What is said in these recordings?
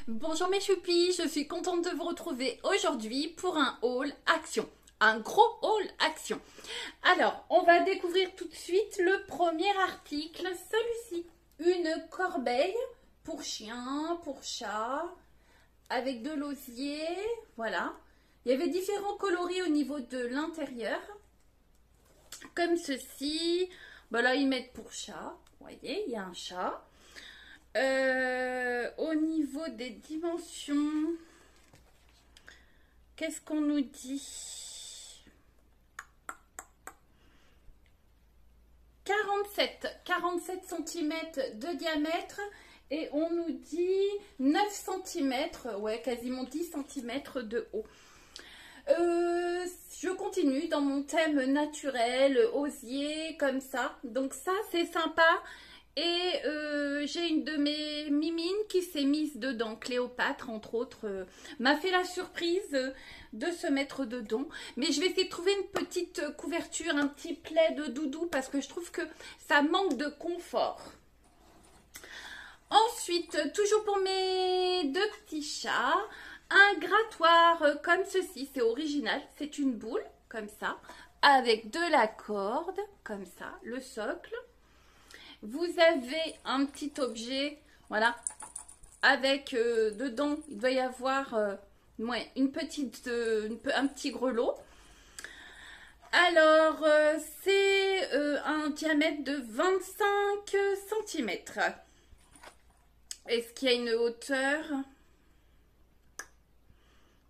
Bonjour mes choupis, je suis contente de vous retrouver aujourd'hui pour un haul action. Un gros haul action. Alors, on va découvrir tout de suite le premier article, celui-ci. Une corbeille pour chien, pour chat, avec de l'osier, voilà. Il y avait différents coloris au niveau de l'intérieur, comme ceci. Ben là, ils mettent pour chat, vous voyez, il y a un chat. Au niveau des dimensions, qu'est-ce qu'on nous dit? 47 cm de diamètre et on nous dit 9 cm, ouais, quasiment 10 cm de haut. Je continue dans mon thème naturel, osier, comme ça. Donc ça, c'est sympa. Et j'ai une de mes mimines qui s'est mise dedans, Cléopâtre entre autres, m'a fait la surprise de se mettre dedans. Mais je vais essayer de trouver une petite couverture, un petit plaid doudou parce que je trouve que ça manque de confort. Ensuite, toujours pour mes deux petits chats, un grattoir comme ceci, c'est original, c'est une boule comme ça, avec de la corde comme ça, le socle. Vous avez un petit objet, voilà, avec dedans, il doit y avoir ouais, un petit grelot. Alors, c'est un diamètre de 25 cm. Est-ce qu'il y a une hauteur?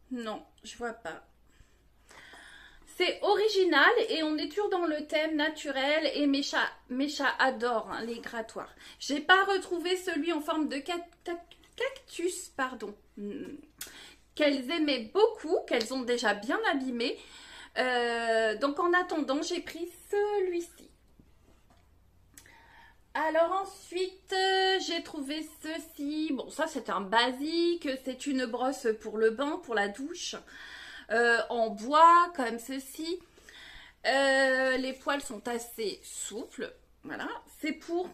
Non, je vois pas. C'est original et on est toujours dans le thème naturel et mes chats adorent hein, les grattoirs. J'ai pas retrouvé celui en forme de cactus, pardon, qu'elles aimaient beaucoup, qu'elles ont déjà bien abîmé. Donc en attendant, j'ai pris celui-ci. Alors ensuite, j'ai trouvé ceci. Bon, ça c'est un basique, c'est une brosse pour le bain, pour la douche. En bois comme ceci. Les poils sont assez souples. Voilà, c'est pour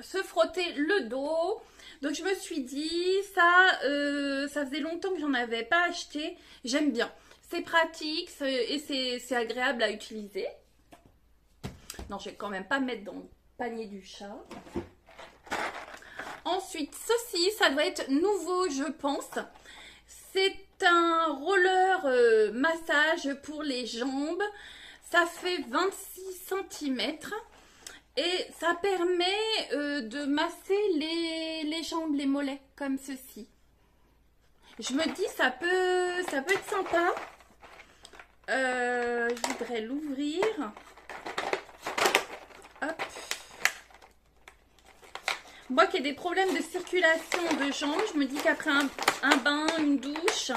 se frotter le dos. Donc je me suis dit, ça faisait longtemps que j'en avais pas acheté. J'aime bien. C'est pratique et c'est agréable à utiliser. Non, je vais quand même pas mettre dans le panier du chat. Ensuite, ceci, ça doit être nouveau, je pense. C'est un roller massage pour les jambes. Ça fait 26 cm et ça permet de masser les jambes, les mollets, comme ceci. Je me dis, ça peut être sympa. Je voudrais l'ouvrir. Hop. Moi qui ai des problèmes de circulation de jambes, je me dis qu'après un bain, une douche,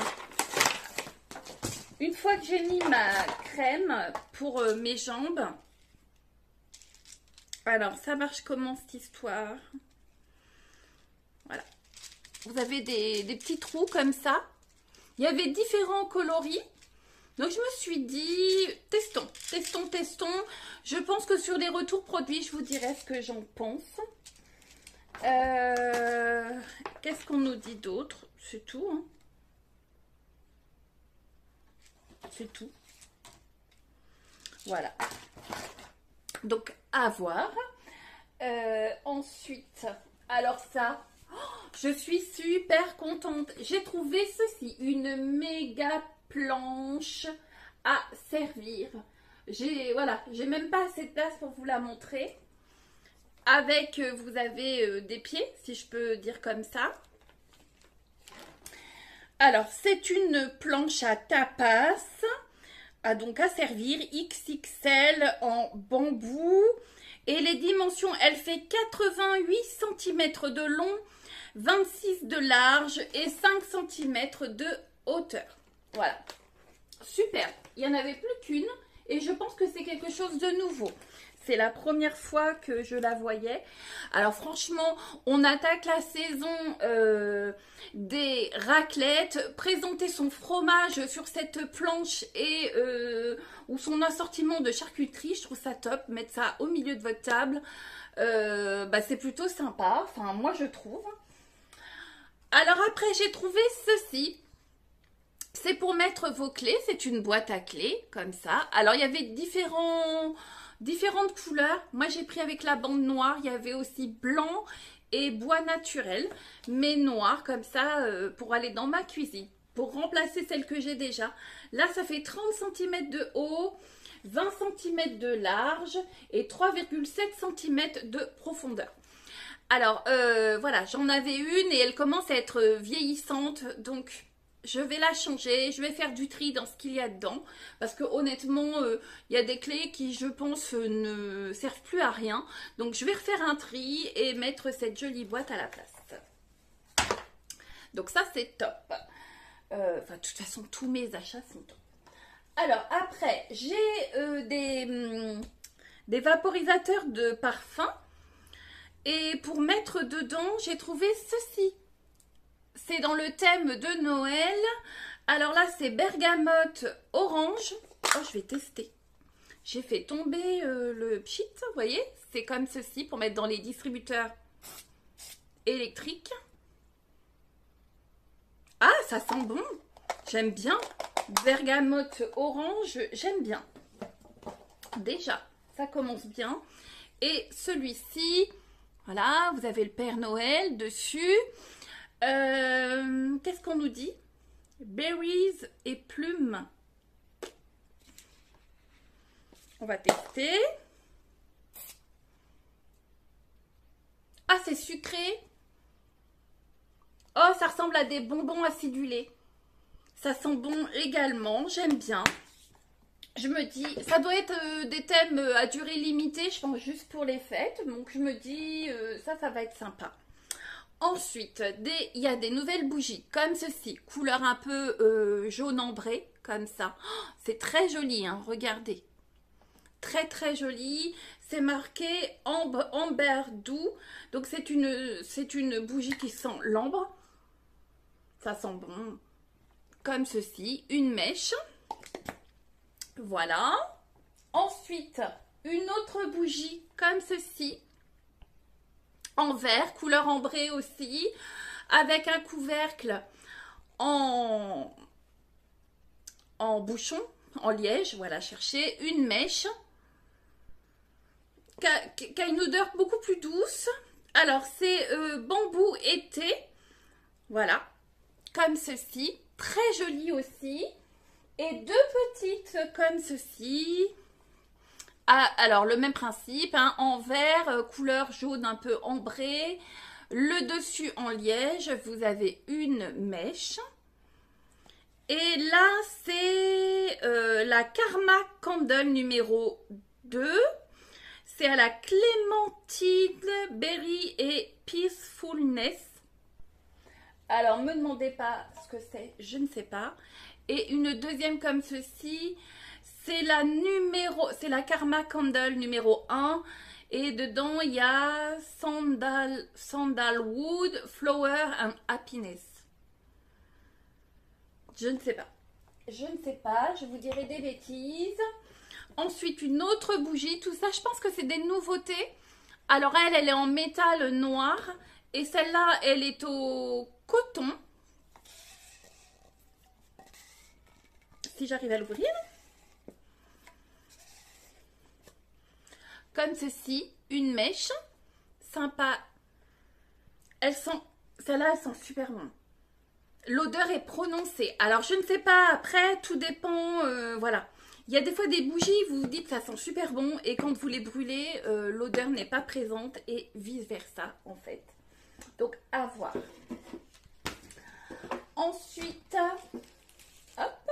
une fois que j'ai mis ma crème pour mes jambes, alors ça marche comment cette histoire? Voilà, vous avez des petits trous comme ça. Il y avait différents coloris. Donc je me suis dit, testons. Je pense que sur les retours produits, je vous dirai ce que j'en pense. Qu'est-ce qu'on nous dit d'autre? C'est tout, hein. C'est tout. Voilà. Donc, à voir. Ensuite, alors ça, je suis super contente. J'ai trouvé ceci, une méga planche à servir. Voilà, j'ai même pas assez de place pour vous la montrer. Avec, vous avez des pieds, si je peux dire comme ça. Alors, c'est une planche à tapas, donc à servir, XXL en bambou. Et les dimensions, elle fait 88 cm de long, 26 de large et 5 cm de hauteur. Voilà, super. Il n'y en avait plus qu'une et je pense que c'est quelque chose de nouveau. C'est la première fois que je la voyais. Alors franchement, on attaque la saison des raclettes. Présenter son fromage sur cette planche et ou son assortiment de charcuterie, je trouve ça top. Mettre ça au milieu de votre table, c'est plutôt sympa. Enfin, moi je trouve. Alors après, j'ai trouvé ceci. C'est pour mettre vos clés. C'est une boîte à clés, comme ça. Alors, il y avait différentes couleurs. Moi, j'ai pris avec la bande noire. Il y avait aussi blanc et bois naturel, mais noir, comme ça, pour aller dans ma cuisine. Pour remplacer celle que j'ai déjà. Là, ça fait 30 cm de haut, 20 cm de large et 3,7 cm de profondeur. Alors, voilà, j'en avais une et elle commence à être vieillissante, donc je vais la changer. Je vais faire du tri dans ce qu'il y a dedans, parce que honnêtement, il y a des clés qui, je pense, ne servent plus à rien. Donc, je vais refaire un tri et mettre cette jolie boîte à la place. Donc, ça, c'est top. Enfin, de toute façon, tous mes achats sont top. Alors, après, j'ai des vaporisateurs de parfum. Et pour mettre dedans, j'ai trouvé ceci. C'est dans le thème de Noël. Alors là, c'est bergamote orange. Oh, je vais tester. J'ai fait tomber le pchit, vous voyez. C'est comme ceci pour mettre dans les distributeurs électriques. Ah, ça sent bon. J'aime bien. Bergamote orange, j'aime bien. Déjà, ça commence bien. Et celui-ci, voilà, vous avez le Père Noël dessus. Qu'est-ce qu'on nous dit? Berries et plumes. On va tester. Ah, c'est sucré. Oh, ça ressemble à des bonbons acidulés. Ça sent bon également, j'aime bien. Je me dis, ça doit être des thèmes à durée limitée, je pense juste pour les fêtes. Donc je me dis, ça va être sympa. Ensuite, il y a des nouvelles bougies comme ceci, couleur un peu jaune ambré, comme ça. Oh, c'est très joli, hein, regardez. Très très joli. C'est marqué amber doux. Donc c'est une bougie qui sent l'ambre. Ça sent bon. Comme ceci, une mèche. Voilà. Ensuite, une autre bougie comme ceci. En verre, couleur ambrée aussi. Avec un couvercle en bouchon, en liège. Voilà, cherchez une mèche. Qui a une odeur beaucoup plus douce. Alors, c'est bambou été. Voilà. Comme ceci. Très joli aussi. Et deux petites comme ceci. Ah, alors, le même principe. Hein, en verre, couleur jaune un peu ambrée. Le dessus en liège. Vous avez une mèche. Et là, c'est la Karma Candle numéro 2. C'est à la clémentine, berry et peacefulness. Alors, me demandez pas ce que c'est, je ne sais pas. Et une deuxième comme ceci, c'est la Karma Candle numéro 1. Et dedans, il y a Sandalwood, Flower and Happiness. Je ne sais pas. Je ne sais pas, je vous dirai des bêtises. Ensuite, une autre bougie. Tout ça, je pense que c'est des nouveautés. Alors, elle est en métal noir. Et celle-là, elle est au coton. Si j'arrive à l'ouvrir. Comme ceci, une mèche. Sympa. Celle-là, elle sent super bon. L'odeur est prononcée. Alors, je ne sais pas. Après, tout dépend. Voilà. Il y a des fois des bougies, vous vous dites ça sent super bon. Et quand vous les brûlez, l'odeur n'est pas présente. Et vice versa, en fait. Donc, à voir. Ensuite, hop,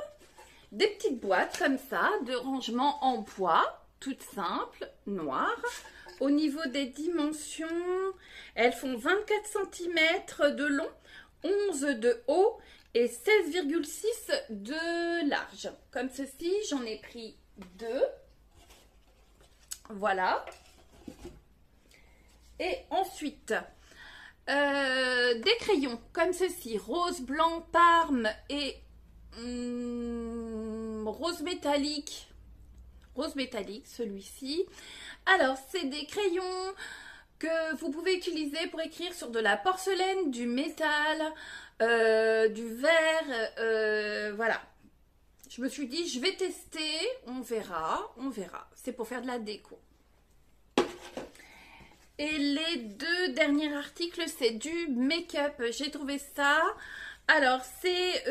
des petites boîtes comme ça, de rangement en bois, toutes simples, noires. Au niveau des dimensions, elles font 24 cm de long, 11 de haut et 16,6 de large. Comme ceci, j'en ai pris 2. Voilà. Et ensuite... des crayons comme ceci, rose, blanc, parme et rose métallique celui-ci. Alors c'est des crayons que vous pouvez utiliser pour écrire sur de la porcelaine, du métal, du verre, voilà. Je me suis dit, je vais tester, on verra, on verra. C'est pour faire de la déco. Et les deux derniers articles, c'est du make-up. J'ai trouvé ça. Alors, c'est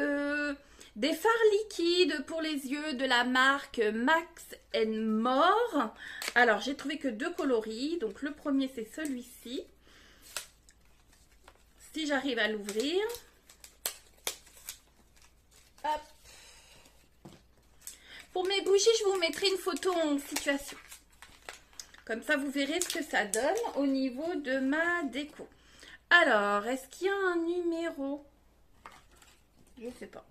des fards liquides pour les yeux de la marque Max More. Alors, j'ai trouvé que deux coloris. Donc, le premier, c'est celui-ci. Si j'arrive à l'ouvrir. Hop. Pour mes bougies, je vous mettrai une photo en situation. Comme ça, vous verrez ce que ça donne au niveau de ma déco. Alors, est-ce qu'il y a un numéro? Je ne sais pas.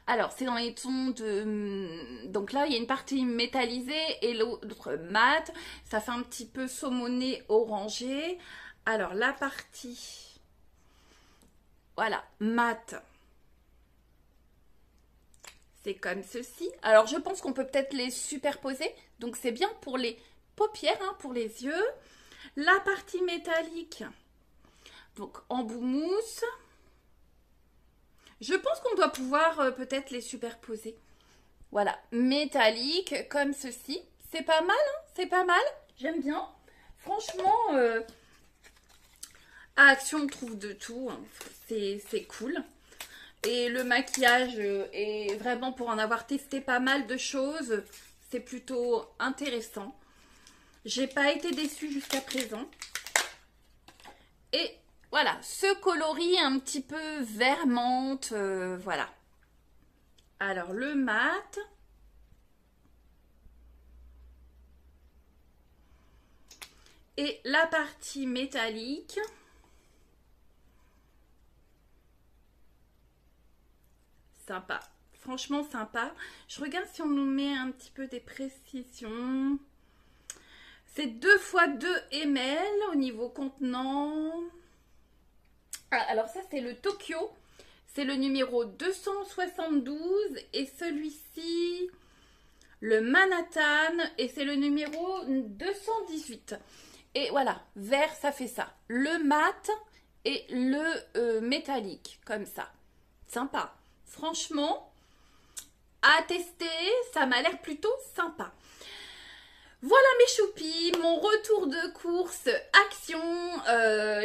Alors, c'est dans les tons de... Donc là, il y a une partie métallisée et l'autre mat. Ça fait un petit peu saumoné orangé. Alors, la partie... Voilà, mat. C'est comme ceci. Alors, je pense qu'on peut peut-être les superposer. Donc, c'est bien pour les paupières, hein, pour les yeux. La partie métallique, donc embout mousse. Je pense qu'on doit pouvoir peut-être les superposer. Voilà, métallique comme ceci. C'est pas mal, hein, c'est pas mal. J'aime bien. Franchement, à Action, on trouve de tout. Hein. C'est cool. Et le maquillage est vraiment, pour en avoir testé pas mal de choses, c'est plutôt intéressant. J'ai pas été déçue jusqu'à présent. Et voilà, ce coloris un petit peu vert menthe, voilà. Alors le mat. Et la partie métallique. Sympa, franchement sympa. Je regarde si on nous met un petit peu des précisions. C'est 2 x 2 ml au niveau contenant. Ah, alors ça c'est le Tokyo. C'est le numéro 272. Et celui-ci, le Manhattan. Et c'est le numéro 218. Et voilà, vert ça fait ça. Le mat et le métallique, comme ça. Sympa. Franchement, à tester, ça m'a l'air plutôt sympa. Voilà mes choupis, mon retour de course Action.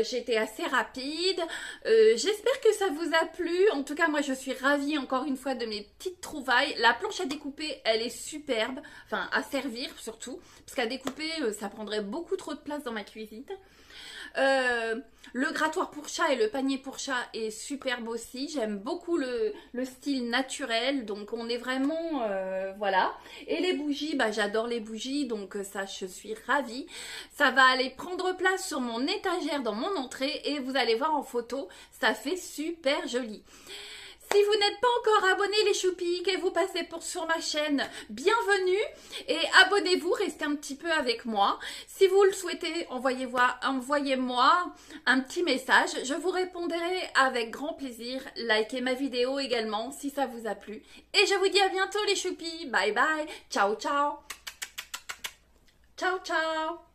J'étais assez rapide. J'espère que ça vous a plu. En tout cas, moi, je suis ravie encore une fois de mes petites trouvailles. La planche à découper, elle est superbe. Enfin, à servir surtout. Parce qu'à découper, ça prendrait beaucoup trop de place dans ma cuisine. Le grattoir pour chat et le panier pour chat est superbe aussi. J'aime beaucoup le style naturel. Donc on est vraiment... voilà. Et les bougies, bah, j'adore les bougies. Donc ça, je suis ravie. Ça va aller prendre place sur mon étagère dans mon entrée. Et vous allez voir en photo, ça fait super joli. Si vous n'êtes pas encore abonné les choupis et vous passez sur ma chaîne, bienvenue et abonnez-vous, restez un petit peu avec moi. Si vous le souhaitez, envoyez-moi un petit message, je vous répondrai avec grand plaisir. Likez ma vidéo également si ça vous a plu. Et je vous dis à bientôt les choupis, bye bye, ciao ciao, ciao ciao.